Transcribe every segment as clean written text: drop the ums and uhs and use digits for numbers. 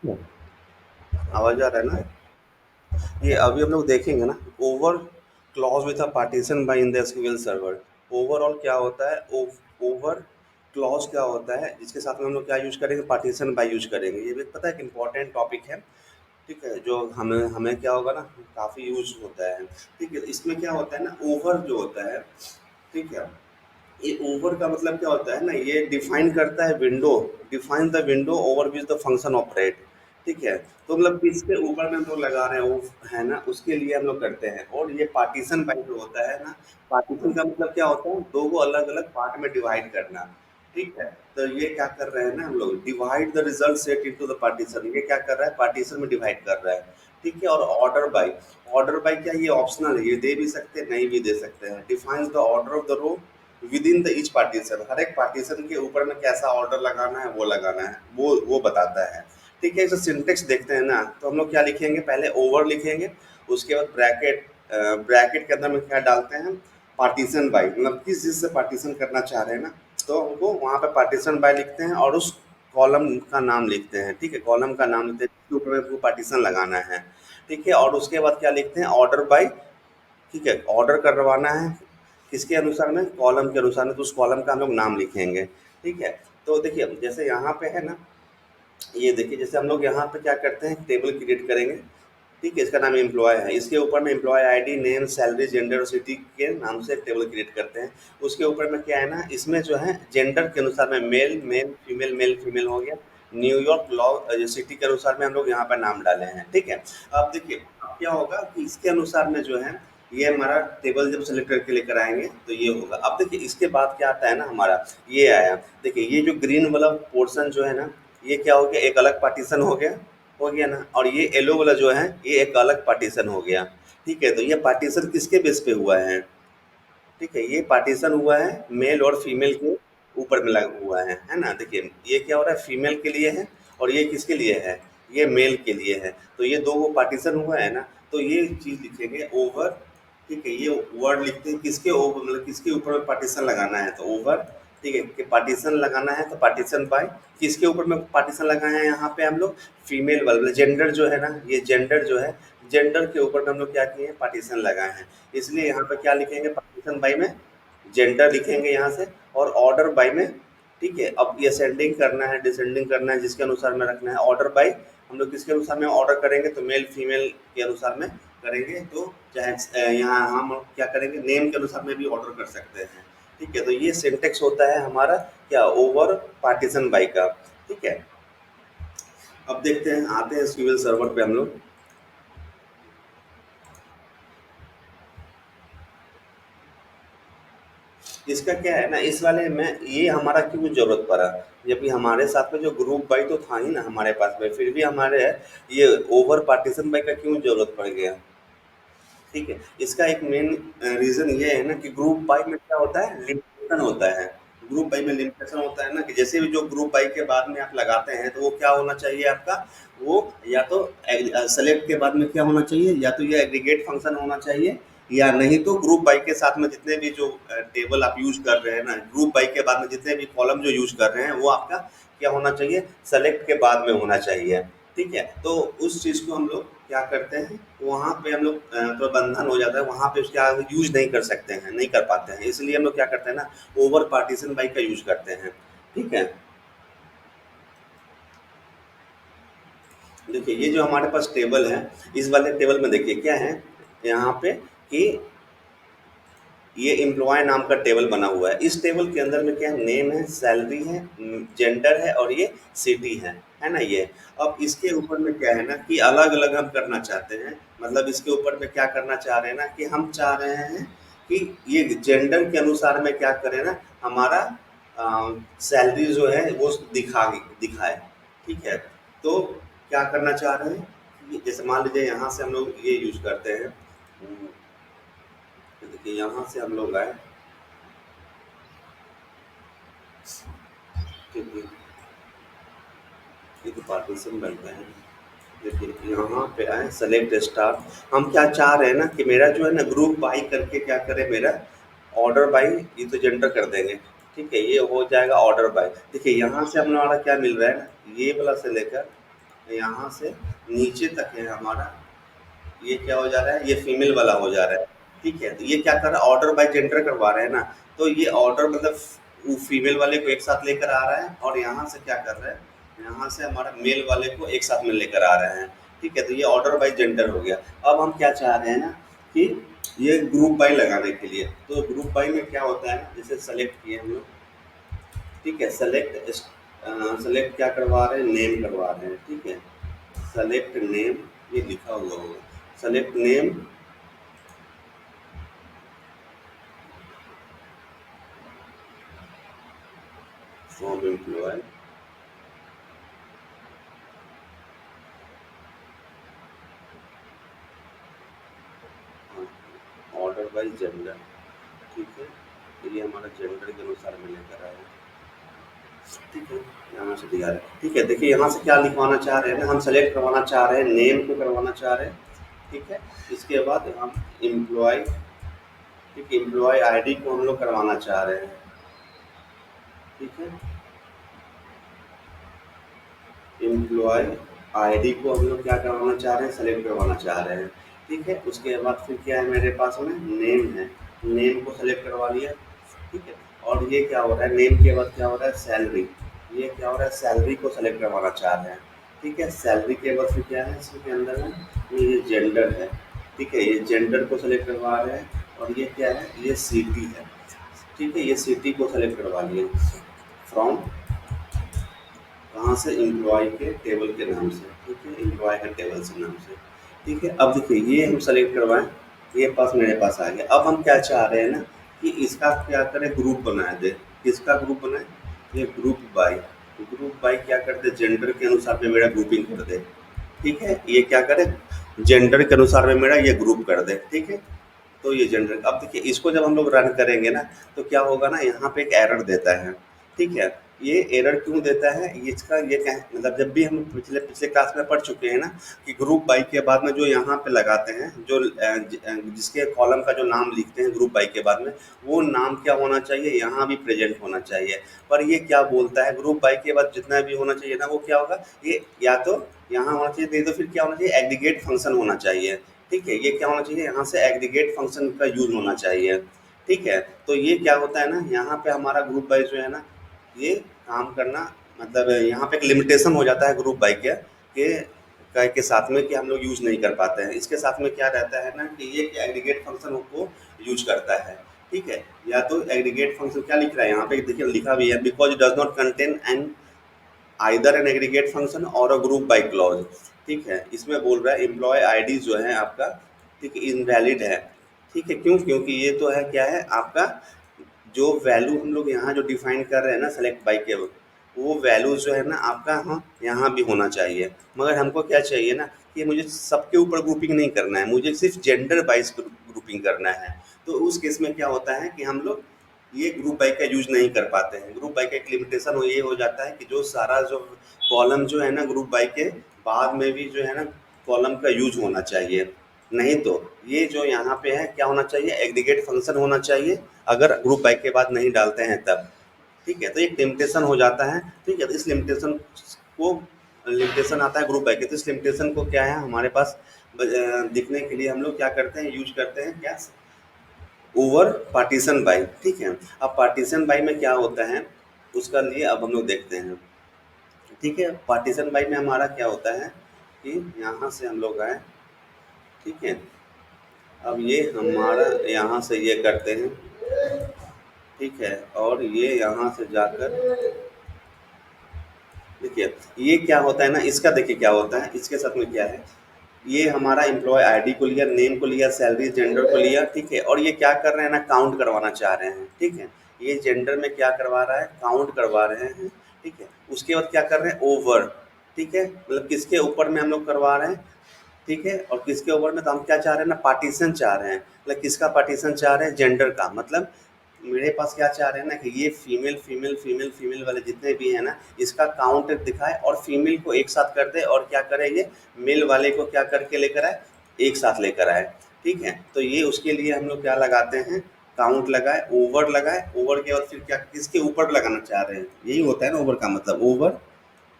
आवाज आ रहा है ना? ये अभी हम लोग देखेंगे ना। Over clause with a partition by in the SQL server. Overall क्या होता है? ओवर क्लॉज क्या होता है? इसके साथ में हम लोग क्या यूज करेंगे? पार्टीशन बाय यूज करेंगे। ये भी पता है कि इंपॉर्टेंट टॉपिक है। ठीक है, जो हमें हमें क्या होगा ना, काफ़ी यूज होता है। ठीक है, इसमें क्या होता है ना, ओवर जो होता है, ठीक है, ये ओवर का मतलब क्या होता है ना, ये डिफाइन करता है window. Define the window over which the function operate. ठीक है, तो मतलब किसके ऊपर में हम लोग लगा रहे हैं वो, है ना, उसके लिए हम लोग करते हैं। और ये पार्टीशन बाई जो होता है ना, पार्टीशन का मतलब क्या होता है? दो को अलग अलग पार्ट में डिवाइड करना। ठीक है, तो ये क्या कर रहे हैं ना हम लोग, divide the result set into the partition. ये क्या कर रहा है? पार्टीशन में डिवाइड कर रहा है। ठीक है, और ऑर्डर बाई, ऑर्डर बाई क्या, ये ऑप्शनल है, ये दे भी सकते हैं, नहीं भी दे सकते हैं। Defines the order of the row within the each partition. हर एक पार्टीशन के ऊपर में कैसा ऑर्डर लगाना है, वो लगाना है, वो बताता है। ठीक है, इसे सिंटेक्स देखते हैं ना, तो हम लोग क्या लिखेंगे? पहले ओवर लिखेंगे, उसके बाद ब्रैकेट। ब्रैकेट के अंदर में क्या डालते हैं? पार्टीशन बाई, मतलब किस चीज़ से पार्टीशन करना चाह रहे हैं ना, तो हमको वहाँ पे पार्टीशन बाय लिखते हैं और उस कॉलम का नाम लिखते हैं। ठीक है, कॉलम का नाम लिखते हैं जिसके ऊपर में हमको पार्टीशन लगाना है। ठीक है, और उसके बाद क्या लिखते हैं? Order by. ठीक है, ऑर्डर करवाना है किसके अनुसार में? कॉलम के अनुसार में, तो उस कॉलम का हम लोग नाम लिखेंगे। ठीक है, तो देखिए जैसे यहाँ पे है ना, ये देखिए जैसे हम लोग यहाँ पे क्या करते हैं, टेबल क्रिएट करेंगे। ठीक है, इसका नाम एम्प्लॉय है, इसके ऊपर में employ ID, name, salary, gender और सिटी के नाम से टेबल क्रिएट करते हैं। उसके ऊपर में क्या है ना, इसमें जो है जेंडर के अनुसार में male male, female male female हो गया। न्यूयॉर्क लॉ सिटी के अनुसार में हम लोग यहाँ पर नाम डाले हैं। ठीक है, अब देखिए अब क्या होगा कि इसके अनुसार में जो है, ये हमारा टेबल जब सेलेक्ट करके लेकर आएंगे तो ये होगा। अब देखिए इसके बाद क्या आता है ना हमारा, ये आया। देखिए ये जो ग्रीन वाला पोर्शन जो है ना, ये क्या हो गया? एक अलग पार्टीशन हो गया ना। और ये येलो वाला जो है, ये एक अलग पार्टीशन हो गया। ठीक है, तो ये पार्टीशन किसके बेस पे हुआ है? ठीक है, ये पार्टीशन हुआ है मेल और फीमेल के ऊपर में लगा हुआ है ना। देखिए ये क्या हो रहा है? फीमेल के लिए है, और ये किसके लिए है? ये मेल के लिए है। तो ये दो वो पार्टीशन हुआ है ना, तो ये चीज़ लिखेंगे ओवर। ठीक है, ये वर्ड लिखते हैं किसके ओवर, मतलब किसके ऊपर पार्टीशन लगाना है, तो ओवर। ठीक है, कि पार्टीशन लगाना है तो पार्टीशन बाय, किसके ऊपर में पार्टीशन लगाए हैं यहाँ पे हम लोग? फीमेल वाला जेंडर जो है ना, ये जेंडर जो है, जेंडर के ऊपर में हम लोग क्या किए हैं? पार्टीशन लगाए हैं। इसलिए यहाँ पे क्या लिखेंगे? पार्टीशन बाई में जेंडर लिखेंगे यहाँ से, और ऑर्डर बाई में। ठीक है, अब ये असेंडिंग करना है, डिसेंडिंग करना है, जिसके अनुसार में रखना है। ऑर्डर बाई हम लोग किसके अनुसार में ऑर्डर करेंगे? तो मेल फीमेल के अनुसार में करेंगे। तो चाहे यहाँ हम क्या करेंगे? नेम के अनुसार में भी ऑर्डर कर सकते हैं। ठीक है, तो ये सिंटेक्स होता है हमारा क्या? ओवर पार्टीशन बाई का। ठीक है, अब देखते हैं, आते हैं एसक्यूएल सर्वर पे हम लोग। इसका क्या है ना, इस वाले में ये हमारा क्यों ज़रूरत पड़ा? जबकि हमारे साथ में जो ग्रुप बाई तो था ही ना हमारे पास में, फिर भी हमारे ये ओवर पार्टीशन बाई का क्यों ज़रूरत पड़ गया? ठीक है, इसका एक मेन रीज़न ये है ना कि ग्रुप बाई में क्या होता है? लिमिटेशन होता है। ग्रुप बाई में लिमिटेशन होता है ना, कि जैसे भी जो ग्रुप बाई के बाद में आप लगाते हैं, तो वो क्या होना चाहिए आपका? वो या तो सेलेक्ट के बाद में क्या होना चाहिए? या तो ये एग्रीगेट फंक्शन होना चाहिए, या नहीं तो ग्रुप बाई के साथ में जितने भी जो टेबल आप यूज़ कर रहे हैं ना, ग्रुप बाई के बाद में जितने भी कॉलम जो यूज़ कर रहे हैं, वो आपका क्या होना चाहिए? सेलेक्ट के बाद में होना चाहिए। ठीक है, तो उस चीज़ को हम लोग क्या करते हैं, वहाँ पे हम लोग प्रबंधन हो जाता है, वहाँ पे उसके आगे यूज़ नहीं कर सकते हैं, नहीं कर पाते हैं। इसलिए हम लोग क्या करते हैं ना, ओवर पार्टीशन बाई का यूज़ करते हैं। ठीक है, देखिए ये जो हमारे पास टेबल है, इस वाले टेबल में देखिए क्या है यहाँ पे, कि ये एम्प्लॉय नाम का टेबल बना हुआ है। इस टेबल के अंदर में क्या है? नेम है, सैलरी है, जेंडर है, और ये सिटी है ना ये। अब इसके ऊपर में क्या है ना, कि अलग-अलग हम करना चाहते हैं। मतलब इसके ऊपर में क्या करना चाह रहे हैं ना, कि हम चाह रहे हैं कि ये जेंडर के अनुसार में क्या करें ना, हमारा सैलरी जो है वो दिखाए। ठीक है, तो क्या करना चाह रहे हैं? कि जैसे मान लीजिए यहाँ से हम लोग ये यूज़ करते हैं। तो देखिए यहाँ से हम लोग आए। ठीक है, ये तो पार्टीशन बनता है। देखिए यहाँ पे आए सेलेक्ट स्टार। हम क्या चाह रहे हैं ना, कि मेरा जो है ना ग्रुप बाई करके क्या करे, मेरा ऑर्डर बाई, ये तो जेंडर कर देंगे। ठीक है, ये हो जाएगा ऑर्डर बाई। देखिए यहाँ से हमारा क्या मिल रहा है ना, ये वाला से लेकर यहाँ से नीचे तक है हमारा, ये क्या हो जा रहा है, ये फीमेल वाला हो जा रहा है। ठीक है, तो ये क्या कर रहा है, ऑर्डर बाय जेंडर करवा रहे हैं ना, तो ये ऑर्डर मतलब वो फीमेल वाले को एक साथ लेकर आ रहा है, और यहाँ से क्या कर रहा है, यहाँ से हमारा मेल वाले को एक साथ में लेकर आ रहे हैं। ठीक है, तो ये ऑर्डर बाय जेंडर हो गया। अब हम क्या चाह रहे हैं ना कि ये ग्रुप बाय लगाने के लिए, तो ग्रुप बाय में क्या होता है ना, जैसे सेलेक्ट किए हम लोग। ठीक है, सेलेक्ट क्या करवा रहे हैं, नेम करवा रहे हैं। ठीक है, सेलेक्ट नेम, ये लिखा हुआ होगा, select name from employ, order by gender. ठीक है, तो ये हमारा जेंडर के अनुसार में लेकर आया। ठीक है, यहाँ से दिया है। ठीक है, देखिए यहाँ से क्या लिखवाना चाह रहे हैं ना, हम सेलेक्ट करवाना चाह रहे हैं, नेम को करवाना चाह रहे हैं। ठीक है, इसके बाद हम एम्प्लॉय, ठीक है, एम्प्लॉय आईडी को हम लोग करवाना चाह रहे हैं। ठीक है, एम्प्लॉय आईडी को हम लोग क्या करवाना चाह रहे हैं, सेलेक्ट करवाना चाह रहे हैं। ठीक है, उसके बाद फिर क्या है मेरे पास में, नेम है, नेम को सेलेक्ट करवा लिया। ठीक है, और ये क्या हो रहा है, नेम के बाद क्या हो रहा है, सैलरी, ये क्या हो रहा है, सैलरी को सेलेक्ट करवाना चाह रहे हैं। ठीक है, सैलरी के बाद फिर क्या है इसके अंदर में, ये जेंडर है। ठीक है, ये जेंडर को सेलेक्ट करवा रहे हैं, और ये क्या है, ये सिटी है। ठीक है, ये सिटी को सेलेक्ट करवा लिए फ्रॉम, कहाँ से, एम्प्लॉय के टेबल के नाम से। ठीक है, एम्प्लॉय के टेबल से नाम से। ठीक है, अब देखिए ये हम सेलेक्ट करवाएं, ये पास मेरे पास आ गया। अब हम क्या चाह रहे हैं ना कि इसका क्या करें, ग्रुप बना दे। किसका ग्रुप बनाए, ये ग्रुप बाय, ग्रुप बाय क्या कर दे, जेंडर के अनुसार में मेरा ग्रुपिंग कर दे। ठीक है, ये क्या करे, जेंडर के अनुसार में मेरा ये ग्रुप कर दे। ठीक है, तो ये जेनरेट, अब देखिए इसको जब हम लोग रन करेंगे ना, तो क्या होगा ना, यहाँ पे एक एरर देता है। ठीक है, ये एरर क्यों देता है, ये इसका ये क्या है, मतलब जब भी हम पिछले पिछले क्लास में पढ़ चुके हैं ना कि ग्रुप बाई के बाद में जो यहाँ पे लगाते हैं, जो जिसके कॉलम का जो नाम लिखते हैं ग्रुप बाई के बाद में, वो नाम क्या होना चाहिए, यहाँ भी प्रेजेंट होना चाहिए। पर ये क्या बोलता है, ग्रुप बाई के बाद जितना भी होना चाहिए ना, वो क्या होगा, ये या तो यहाँ होना चाहिए, नहीं तो फिर क्या होना चाहिए, एग्रीगेट फंक्शन होना चाहिए। ठीक है, ये क्या होना चाहिए, यहाँ से एग्रीगेट फंक्शन का यूज़ होना चाहिए। ठीक है, तो ये क्या होता है ना, यहाँ पे हमारा ग्रुप बाय जो है ना, ये काम करना, मतलब यहाँ पे एक लिमिटेशन हो जाता है ग्रुप बाय के साथ में कि हम लोग यूज़ नहीं कर पाते हैं। इसके साथ में क्या रहता है ना कि ये एग्रीगेट फंक्शन को यूज करता है। ठीक है, या तो एग्रीगेट फंक्शन क्या लिख रहा है यहाँ पे, देखिए लिखा भी है, because does not contain an either an aggregate function और अ ग्रुप बाय क्लॉज। ठीक है, इसमें बोल रहा है एम्प्लॉय आईडी जो है आपका, ठीक है, इनवैलिड है। ठीक है, क्यों, क्योंकि ये तो है क्या है आपका, जो वैल्यू हम लोग यहाँ जो डिफाइन कर रहे हैं ना सेलेक्ट बाय के, वो वैल्यू जो है ना आपका, हाँ यहाँ भी होना चाहिए। मगर हमको क्या चाहिए ना कि मुझे सबके ऊपर ग्रुपिंग नहीं करना है, मुझे सिर्फ जेंडर वाइज ग्रुपिंग करना है। तो उस केस में क्या होता है कि हम लोग ये ग्रुप बाई का यूज नहीं कर पाते हैं। ग्रुप बाई का एक लिमिटेशन हो ये हो जाता है कि जो सारा जो कॉलम जो है ना ग्रुप बाई के बाद में भी जो है ना कॉलम का यूज होना चाहिए। नहीं तो ये जो यहाँ पे है क्या होना चाहिए, एग्रीगेट फंक्शन होना चाहिए, अगर ग्रुप बाई के बाद नहीं डालते हैं तब। ठीक है, तो एक लिमिटेशन हो जाता है। ठीक है, तो इस लिमिटेशन को, लिमिटेशन आता है ग्रुप बाई के, तो इस लिमिटेशन को क्या है हमारे पास दिखने के लिए हम लोग क्या करते हैं, यूज करते हैं क्या, ओवर पार्टीशन बाई। ठीक है, अब पार्टीशन बाई में क्या होता है उसका लिए अब हम लोग देखते हैं। ठीक है, पार्टीशन बाई में हमारा क्या होता है कि यहाँ से हम लोग आए। ठीक है, अब ये हमारा यहाँ से ये करते हैं। ठीक है, और ये यहाँ से जाकर देखिए ये क्या होता है ना, इसका देखिए क्या होता है, इसके साथ में क्या है, ये हमारा एम्प्लॉय आईडी को लिया, नेम को लिया, सैलरी जेंडर को लिया। ठीक है, और ये क्या कर रहे हैं ना, काउंट करवाना चाह रहे हैं। ठीक है, ये जेंडर में क्या करवा रहा है, काउंट करवा रहे हैं। ठीक है, उसके बाद क्या कर रहे हैं, ओवर। ठीक है, मतलब किसके ऊपर में हम लोग करवा रहे हैं। ठीक है, और किसके ऊपर में, तो हम क्या चाह रहे हैं ना, पार्टीशन चाह रहे हैं। मतलब किसका पार्टीशन चाह रहे हैं, जेंडर का। मतलब मेरे पास क्या चाह रहे हैं ना कि ये फीमेल फीमेल फीमेल फीमेल वाले जितने भी हैं ना, इसका काउंट दिखाए और फीमेल को एक साथ कर दे, और क्या करे ये मेल वाले को क्या करके लेकर आए, एक साथ लेकर आए। ठीक है, तो ये उसके लिए हम लोग क्या लगाते हैं, काउंट लगाए, ओवर लगाए, ओवर के बाद फिर क्या किसके ऊपर लगाना चाह रहे हैं, यही होता है ना ओवर का मतलब, ओवर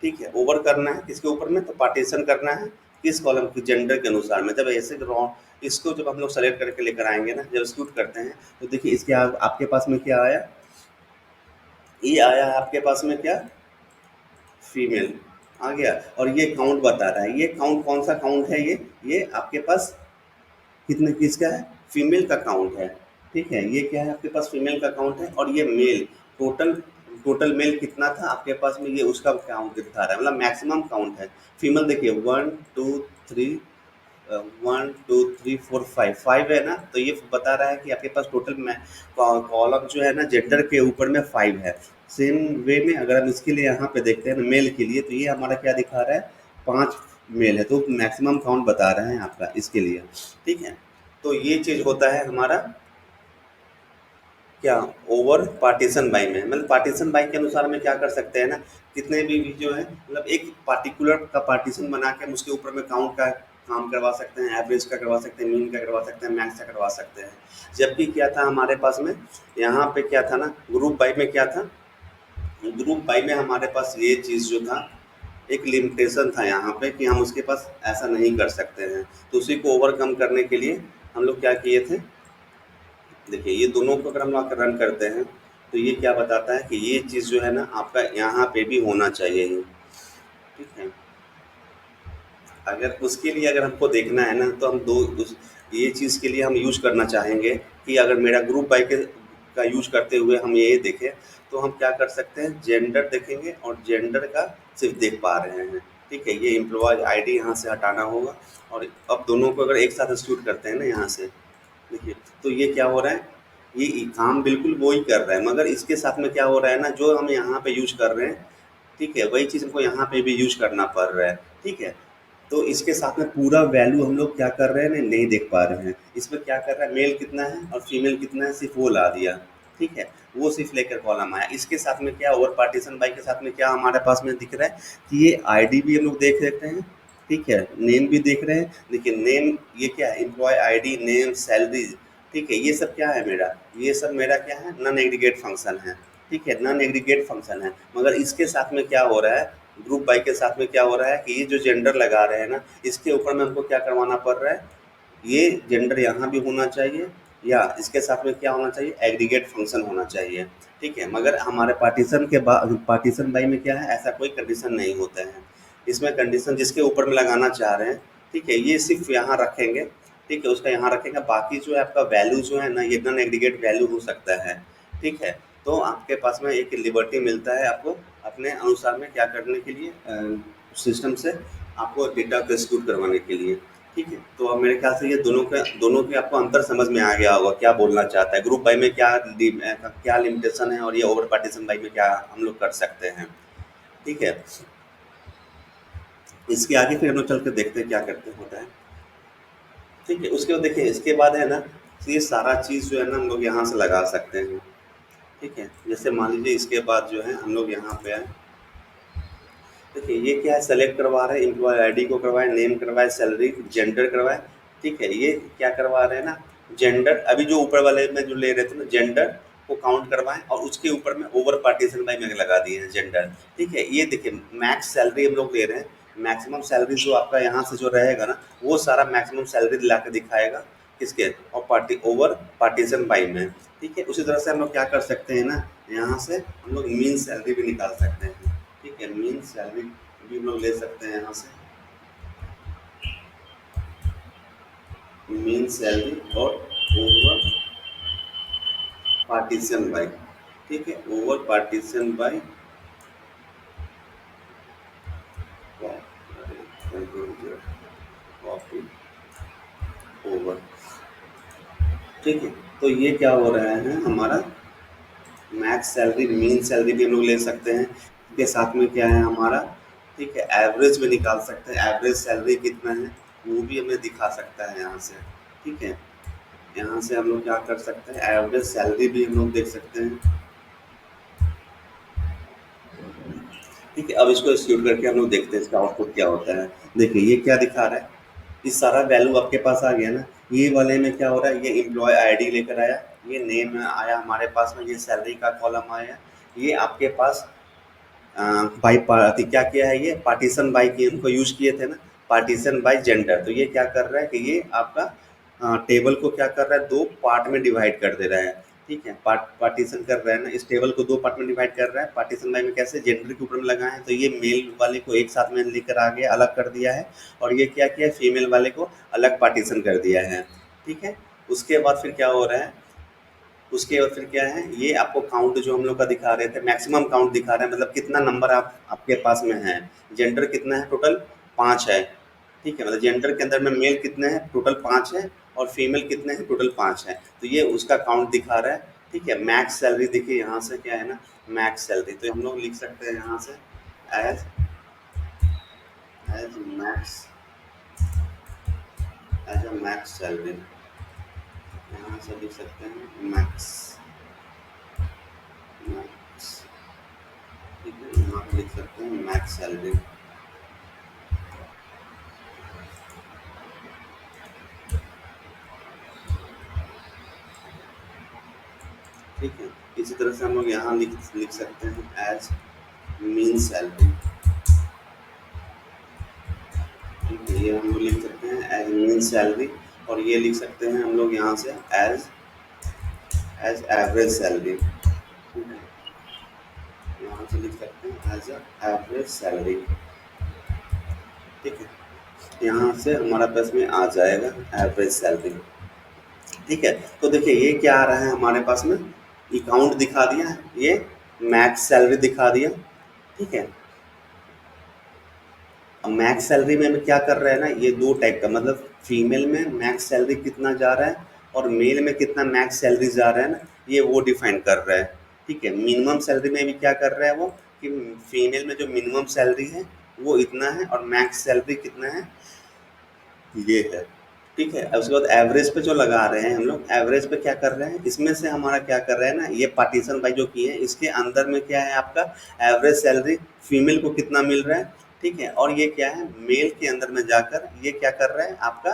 ठीक है, ओवर करना है किसके ऊपर में, तो पार्टीशन करना है किस कॉलम की, जेंडर के अनुसार में। जब ऐसे इसको जब हम लोग सेलेक्ट करके लेकर आएंगे ना, जब एक्सिक्यूट करते हैं, तो देखिए इसके आपके पास में क्या आया, ये आया है आपके पास में क्या, फीमेल आ गया। और ये काउंट बता रहा है, ये काउंट कौन सा काउंट है, ये आपके पास कितने किसका है, फीमेल का काउंट है। ठीक है, ये क्या है आपके पास, फीमेल का काउंट है। और ये मेल, टोटल टोटल मेल कितना था आपके पास में, ये उसका काउंट दिखा रहा है, मतलब मैक्सिमम काउंट है। फीमेल देखिए 1 2 3, 1 2 3 4 5, 5 है ना, तो ये बता रहा है कि आपके पास टोटल में कॉलम जो है ना जेंडर के ऊपर में 5 है। सेम वे में अगर हम इसके लिए यहाँ पे देखते हैं ना मेल के लिए, तो ये हमारा क्या दिखा रहा है, 5 मेल है, तो मैक्सिमम काउंट बता रहे हैं आपका इसके लिए। ठीक है, तो ये चीज़ होता है हमारा क्या, ओवर पार्टीशन बाई में। मतलब पार्टीशन बाई के अनुसार में क्या कर सकते हैं ना, कितने भी जो है, मतलब एक पार्टिकुलर का पार्टीशन बना के हम उसके ऊपर में काउंट का काम करवा सकते हैं, एवरेज का करवा सकते हैं, मीन का करवा सकते हैं, मैक्स का करवा सकते हैं। जबकि क्या था हमारे पास में, यहाँ पे क्या था ना, ग्रुप बाई में क्या था, ग्रुप बाई में हमारे पास ये चीज़ जो था, एक लिमिटेशन था यहाँ पे कि हम उसके पास ऐसा नहीं कर सकते हैं। तो उसी को ओवरकम करने के लिए हम लोग क्या किए थे, देखिए ये दोनों को अगर हम लोग रन करते हैं, तो ये क्या बताता है कि ये चीज़ जो है ना आपका यहाँ पे भी होना चाहिए ये। ठीक है, अगर उसके लिए अगर हमको देखना है ना, तो हम दो उस ये चीज़ के लिए हम यूज़ करना चाहेंगे कि अगर मेरा ग्रुप बाई के का यूज़ करते हुए हम ये देखें, तो हम क्या कर सकते हैं, जेंडर देखेंगे और जेंडर का सिर्फ देख पा रहे हैं। ठीक है, ये एम्प्लॉय आईडी यहाँ से हटाना होगा। और अब दोनों को अगर एक साथ एक्सिक्यूट करते हैं ना यहाँ से, देखिए, तो ये क्या हो रहा है, ये काम बिल्कुल वो ही कर रहा है, मगर इसके साथ में क्या हो रहा है ना, जो हम यहाँ पे यूज़ कर रहे हैं, ठीक है, वही चीज़ हमको यहाँ पे भी यूज़ करना पड़ रहा है। ठीक है, तो इसके साथ में पूरा वैल्यू हम लोग क्या कर रहे हैं ना, नहीं देख पा रहे हैं। इसमें क्या कर रहा है, मेल कितना है और फीमेल कितना है, सिर्फ वो ला दिया। ठीक है, वो सिर्फ लेकर कॉलम आया। इसके साथ में क्या, ओवर पार्टीशन बाई के साथ में क्या हमारे पास में दिख रहा है कि ये आईडी भी हम लोग देख लेते हैं। ठीक है, नेम भी देख रहे हैं, लेकिन नेम ये क्या है, एम्प्लॉय आईडी, नेम, सैलरी। ठीक है, ये सब क्या है मेरा, ये सब मेरा क्या है, नॉन एग्रीगेट फंक्शन है। ठीक है, नॉन एग्रीगेट फंक्शन है। मगर इसके साथ में क्या हो रहा है, ग्रुप बाई के साथ में क्या हो रहा है कि ये जो जेंडर लगा रहे हैं ना, इसके ऊपर में हमको क्या करवाना पड़ रहा है, ये जेंडर यहाँ भी होना चाहिए, या इसके साथ में क्या होना चाहिए, एग्रीगेट फंक्शन होना चाहिए। ठीक है, मगर हमारे पार्टीशन के बाद पार्टीशन बाई में क्या है, ऐसा कोई कंडीशन नहीं होता है। इसमें कंडीशन जिसके ऊपर में लगाना चाह रहे हैं, ठीक है, ये सिर्फ यहाँ रखेंगे। ठीक है, उसका यहाँ रखेंगे, बाकी जो है आपका वैल्यू जो है ना, ये नॉन एग्रीगेट वैल्यू हो सकता है। ठीक है, तो आपके पास में एक लिबर्टी मिलता है आपको अपने अनुसार में क्या करने के लिए, सिस्टम से आपको डेटा को एक्सिक्यूट करवाने के लिए। ठीक है, तो अब मेरे ख्याल से ये दोनों के आपको अंतर समझ में आ गया होगा, क्या बोलना चाहता है, ग्रुप बाई में क्या लिमिटेशन है, और ये ओवर पार्टीशन बाई में क्या हम लोग कर सकते हैं। ठीक है, इसके आगे फिर हम लोग चल के देखते हैं क्या करते होता है। ठीक है, उसके बाद देखिए इसके बाद है ना, तो ये सारा चीज़ जो है ना हम लोग यहाँ से लगा सकते हैं। ठीक है, जैसे मान लीजिए इसके बाद जो है हम लोग यहाँ पे आए, देखिए ये क्या है, सेलेक्ट करवा रहे हैं, एम्प्लॉय आईडी को करवाए, नेम करवाए, सैलरी, जेंडर करवाए। ठीक है, ये क्या करवा रहे हैं ना, जेंडर अभी जो ऊपर वाले में जो ले रहे थे ना, जेंडर को काउंट करवाएं और उसके ऊपर में ओवर पार्टीशन बाई में लगा दिए हैं जेंडर। ठीक है, ये देखिए मैक्स सैलरी हम लोग ले रहे हैं, मैक्सिमम सैलरी जो आपका यहाँ से जो रहेगा ना, वो सारा मैक्सिमम सैलरी दिला के दिखाएगा किसके, और ओवर पार्टीशन बाई में। ठीक है, उसी तरह से हम लोग क्या कर सकते हैं ना, यहाँ से हम लोग मीन सैलरी भी निकाल सकते हैं। ठीक है, मीन सैलरी भी हम लोग ले सकते हैं यहाँ से, मीन सैलरी और ओवर पार्टीशन बाई। ठीक है, over partition by copy over. ठीक है, तो ये क्या हो रहा है हमारा, मैक्स सैलरी, मीन सैलरी भी हम लोग ले सकते हैं। इसके साथ में क्या है हमारा, ठीक है, एवरेज भी निकाल सकते हैं, एवरेज सैलरी कितना है वो भी हमें दिखा सकता है यहाँ से। ठीक है, यहाँ से हम लोग क्या कर सकते हैं, एवरेज सैलरी भी हम लोग देख सकते हैं। ठीक है, अब इसको एक्सिक्यूट करके हम लोग देखते हैं इसका आउटपुट क्या होता है। देखिए ये क्या दिखा रहा है, ये सारा वैल्यू आपके पास आ गया ना। ये वाले में क्या हो रहा है, ये एम्प्लॉय आईडी लेकर आया, ये नेम आया हमारे पास में, ये सैलरी का कॉलम आया, ये आपके पास बाई क्या किया है, ये पार्टीशन बाई की उनको यूज किए थे ना, पार्टीशन बाई जेंडर। तो ये क्या कर रहा है कि ये आपका टेबल को क्या कर रहा है, दो पार्ट में डिवाइड कर दे रहा है। ठीक है, पार्टीशन कर रहा है ना, इस टेबल को दो पार्ट में डिवाइड कर रहा है। पार्टीशन बाई में कैसे, जेंडर के ऊपर में लगा है, तो ये मेल वाले को एक साथ में लेकर आ गया, अलग कर दिया है। और ये क्या किया, फीमेल वाले को अलग पार्टीशन कर दिया है। ठीक है, उसके बाद फिर क्या हो रहा है, उसके बाद फिर क्या है, ये आपको काउंट जो हम लोग का दिखा रहे थे, मैक्सिमम काउंट दिखा रहा है, मतलब कितना नंबर आपके पास में है। जेंडर कितना है, टोटल 5 है। ठीक है, मतलब जेंडर के अंदर में मेल कितने हैं, टोटल 5 है, और फीमेल कितने हैं, टोटल 5 है। तो ये उसका काउंट दिखा रहा है। ठीक है, मैक्स सैलरी देखिए यहाँ से क्या है ना, मैक्स सैलरी तो हम लोग लिख सकते हैं यहाँ से age age max age a max salary, यहाँ से लिख सकते हैं मैक्स मैक्स। ठीक है, यहाँ पे लिख सकते हैं मैक्स सैलरी। ठीक है, इसी तरह से हम लोग यहाँ लिख लिख सकते हैं एज मीन सैलरी। ठीक है, ये हम लोग लिख सकते हैं एज मीन सैलरी। और ये लिख सकते हैं हम लोग यहाँ से एज एज एवरेज सैलरी। ठीक है, यहाँ से लिख सकते हैं एज एवरेज सैलरी। ठीक है, यहाँ से हमारा पास में आ जाएगा एवरेज सैलरी। ठीक है, तो देखिए ये क्या आ रहा है हमारे पास में, अकाउंट दिखा दिया है, ये मैक्स सैलरी दिखा दिया। ठीक है, अब मैक्स सैलरी में हमें क्या कर रहा है ना, ये दो टाइप का, मतलब फीमेल में मैक्स सैलरी कितना जा रहा है और मेल में कितना मैक्स सैलरी जा रहा है ना, ये वो डिफाइन कर रहा है। ठीक है, मिनिमम सैलरी में भी क्या कर रहा है वो, कि फीमेल में जो मिनिमम सैलरी है वो इतना है, और मैक्स सैलरी कितना है, ये है। ठीक है, अब उसके बाद एवरेज पे जो लगा रहे हैं हम लोग, एवरेज पे क्या कर रहे हैं, इसमें से हमारा क्या कर रहे हैं ना, ये पार्टीशन बाई जो किए हैं, इसके अंदर में क्या है आपका एवरेज सैलरी फीमेल को कितना मिल रहा है। ठीक है, और ये क्या है, मेल के अंदर में जाकर ये क्या कर रहा है आपका,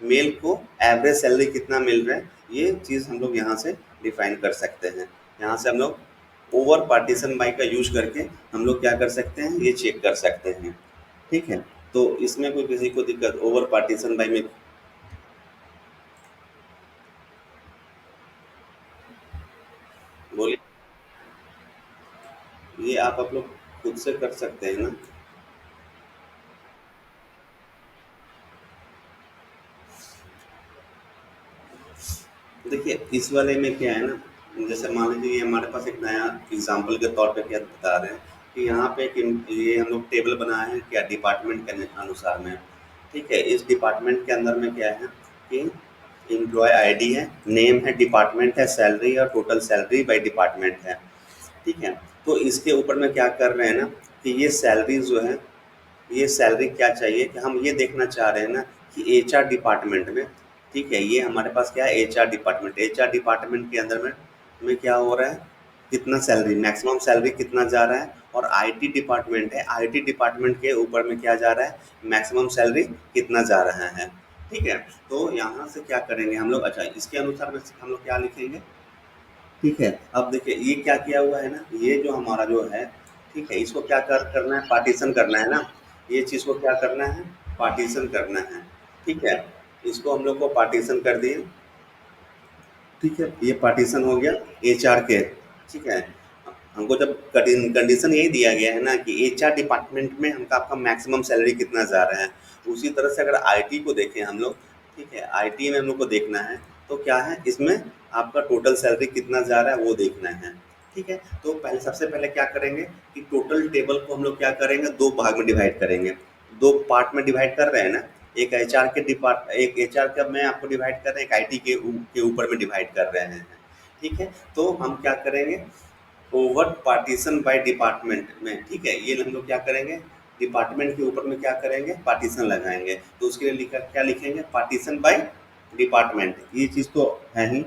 मेल को एवरेज सैलरी कितना मिल रहा है, ये चीज़ हम लोग यहाँ से डिफाइन कर सकते हैं। यहाँ से हम लोग ओवर पार्टीशन बाई का यूज करके हम लोग क्या कर सकते हैं, ये चेक कर सकते हैं। ठीक है, तो इसमें कोई किसी को दिक्कत ओवर पार्टीशन बाई में, बोलिए। ये आप लोग खुद से कर सकते हैं ना। देखिए इस वाले में क्या है ना, जैसे मान लीजिए ये हमारे पास एक नया एग्जांपल के तौर पे क्या बता रहे हैं कि यहाँ पे एक ये हम लोग टेबल बनाए हैं क्या, डिपार्टमेंट के अनुसार में। ठीक है, इस डिपार्टमेंट के अंदर में क्या है कि एम्प्लॉय आईडी है, नेम है, डिपार्टमेंट है, सैलरी और टोटल सैलरी बाय डिपार्टमेंट है। ठीक है, तो इसके ऊपर में क्या कर रहे हैं ना, कि ये सैलरी जो है, ये सैलरी क्या चाहिए, कि हम ये देखना चाह रहे हैं ना कि एचआर डिपार्टमेंट में, ठीक है, ये हमारे पास क्या है एचआर डिपार्टमेंट, एचआर डिपार्टमेंट के अंदर में क्या हो रहा है, कितना सैलरी, मैक्सिमम सैलरी कितना जा रहा है। और आईटी डिपार्टमेंट है, आईटी डिपार्टमेंट के ऊपर में क्या जा रहा है, मैक्सिमम सैलरी कितना जा रहा है। ठीक है, तो यहाँ से क्या करेंगे हम लोग, अच्छा इसके अनुसार में हम लोग क्या लिखेंगे। ठीक है, अब देखिए ये क्या किया हुआ है ना, ये जो हमारा जो है, ठीक है, इसको क्या करना है, पार्टीशन करना है ना, ये चीज़ को क्या करना है, पार्टीशन करना है। ठीक है, इसको हम लोग को पार्टीशन कर दिए। ठीक है, ये पार्टीशन हो गया एचआर के। ठीक है, हमको जब कंडीशन यही दिया गया है ना कि एचआर डिपार्टमेंट में हमका आपका मैक्सिमम सैलरी कितना जा रहा है, उसी तरह से अगर आईटी को देखें हम लोग, ठीक है, आईटी में हम लोग को देखना है, तो क्या है इसमें आपका टोटल सैलरी कितना जा रहा है वो देखना है। ठीक है, तो पहले सबसे पहले क्या करेंगे कि टोटल टेबल को हम लोग क्या करेंगे, दो भाग में डिवाइड करेंगे, दो पार्ट में डिवाइड कर रहे हैं ना, एक एचआर के डिपार्ट, एक एचआर का में आपको डिवाइड कर रहे हैं, एक आईटी के ऊपर में डिवाइड कर रहे हैं। ठीक है, तो हम क्या करेंगे, ओवर पार्टीशन बाय डिपार्टमेंट में, ठीक है, ये हम लोग क्या करेंगे, डिपार्टमेंट के ऊपर में क्या करेंगे, पार्टीशन लगाएंगे। तो उसके लिए लिखा क्या लिखेंगे, पार्टीशन बाय डिपार्टमेंट, ये चीज़ तो है ही,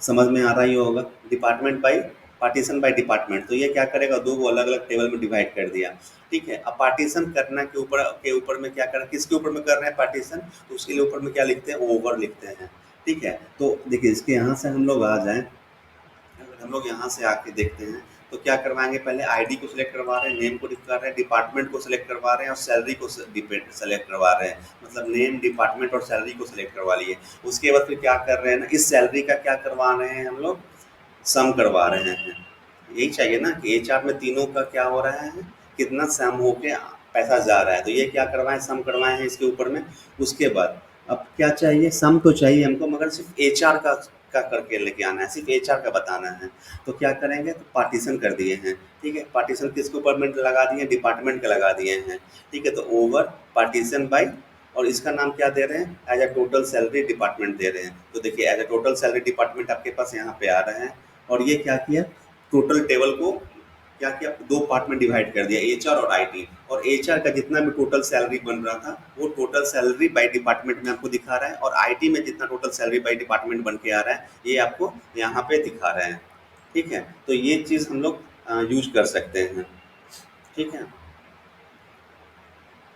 समझ में आ रहा ही होगा, department by partition by department. तो ये क्या करेगा, दो को अलग अलग टेबल में डिवाइड कर दिया। ठीक है, अब पार्टीशन करना के ऊपर में क्या करना, किसके ऊपर में कर रहे हैं पार्टीशन, तो उसके लिए ऊपर में क्या लिखते हैं, ओवर लिखते हैं। ठीक है, तो देखिए इसके यहाँ से हम लोग आ जाएं, अगर हम लोग यहाँ से आके देखते हैं, तो क्या करवाएँगे, पहले आईडी को सिलेक्ट करवा रहे हैं, नेम को टिक कर रहे हैं, डिपार्टमेंट को सिलेक्ट करवा रहे हैं और सैलरी को सेलेक्ट करवा रहे हैं। मतलब नेम, डिपार्टमेंट और सैलरी को सिलेक्ट करवा लिए। उसके बाद फिर क्या कर रहे हैं ना, इस सैलरी का क्या करवा रहे हैं हम लोग, सम करवा रहे हैं। यही चाहिए ना कि एचआर में तीनों का क्या हो रहा है, कितना सम होके पैसा जा रहा है। तो ये क्या करवाएँ, सम करवाए हैं इसके ऊपर में। उसके बाद अब क्या चाहिए, सम तो चाहिए हमको, मगर सिर्फ़ एचआर का करके लेके आना है, सिर्फ़ एचआर का बताना है। तो क्या करेंगे, तो पार्टीशन कर दिए हैं, ठीक है। पार्टीशन किसके ऊपर में लगा दिए हैं, डिपार्टमेंट के लगा दिए हैं, ठीक है। तो ओवर पार्टीशन बाय, और इसका नाम क्या दे रहे हैं, as a total salary department दे रहे हैं। तो देखिए as a total salary department आपके पास यहाँ पे आ रहे हैं। और ये क्या किया, टोटल टेबल को क्या किया, दो पार्ट में डिवाइड कर दिया, एचआर और आईटी। और एचआर का जितना भी टोटल सैलरी बन रहा था वो टोटल सैलरी बाय डिपार्टमेंट में आपको दिखा रहा है, और आईटी में जितना टोटल सैलरी बाय डिपार्टमेंट बन के आ रहा है ये आपको यहाँ पे दिखा रहे हैं, ठीक है। तो ये चीज़ हम लोग यूज कर सकते हैं, ठीक है।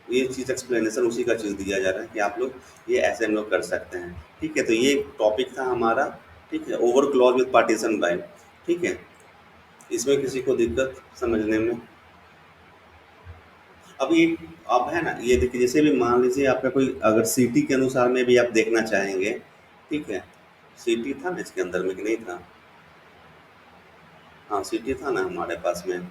ये चीज़ एक्सप्लेनेशन उसी का चीज़ दिया जा रहा है कि आप लोग ये ऐसे हम लोग कर सकते हैं, ठीक है। तो ये टॉपिक था हमारा, ठीक है, over clause with partition by, ठीक है। इसमें किसी को दिक्कत समझने में। अब ये, अब है ना, ये देखिए जैसे भी मान लीजिए आपका कोई अगर सिटी के अनुसार में भी आप देखना चाहेंगे, ठीक है। सिटी था ना इसके अंदर में कि नहीं था, हाँ सिटी था ना हमारे पास में।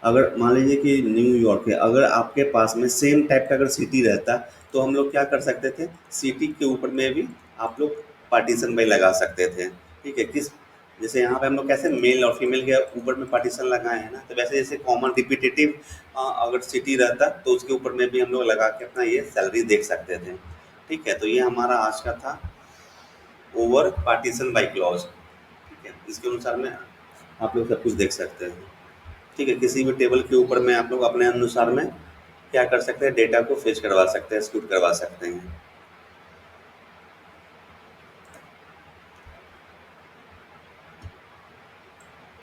अगर मान लीजिए कि न्यूयॉर्क है, अगर आपके पास में सेम टाइप का अगर सिटी रहता तो हम लोग क्या कर सकते थे, सिटी के ऊपर में भी आप लोग पार्टीशन बाई लगा सकते थे, ठीक है। किस, जैसे यहाँ पे हम लोग कैसे मेल और फीमेल के ऊपर में पार्टीशन लगाए हैं ना, तो वैसे जैसे कॉमन रिपीटेटिव अगर सिटी रहता तो उसके ऊपर में भी हम लोग लगा के अपना ये सैलरी देख सकते थे, ठीक है। तो ये हमारा आज का था ओवर पार्टीशन बाई क्लॉज, ठीक है। इसके अनुसार में आप लोग सब कुछ देख सकते हैं, ठीक है। किसी भी टेबल के ऊपर में आप लोग अपने अनुसार में क्या कर सकते हैं, डेटा को फेच करवा सकते हैं, एक्सक्यूट करवा सकते हैं।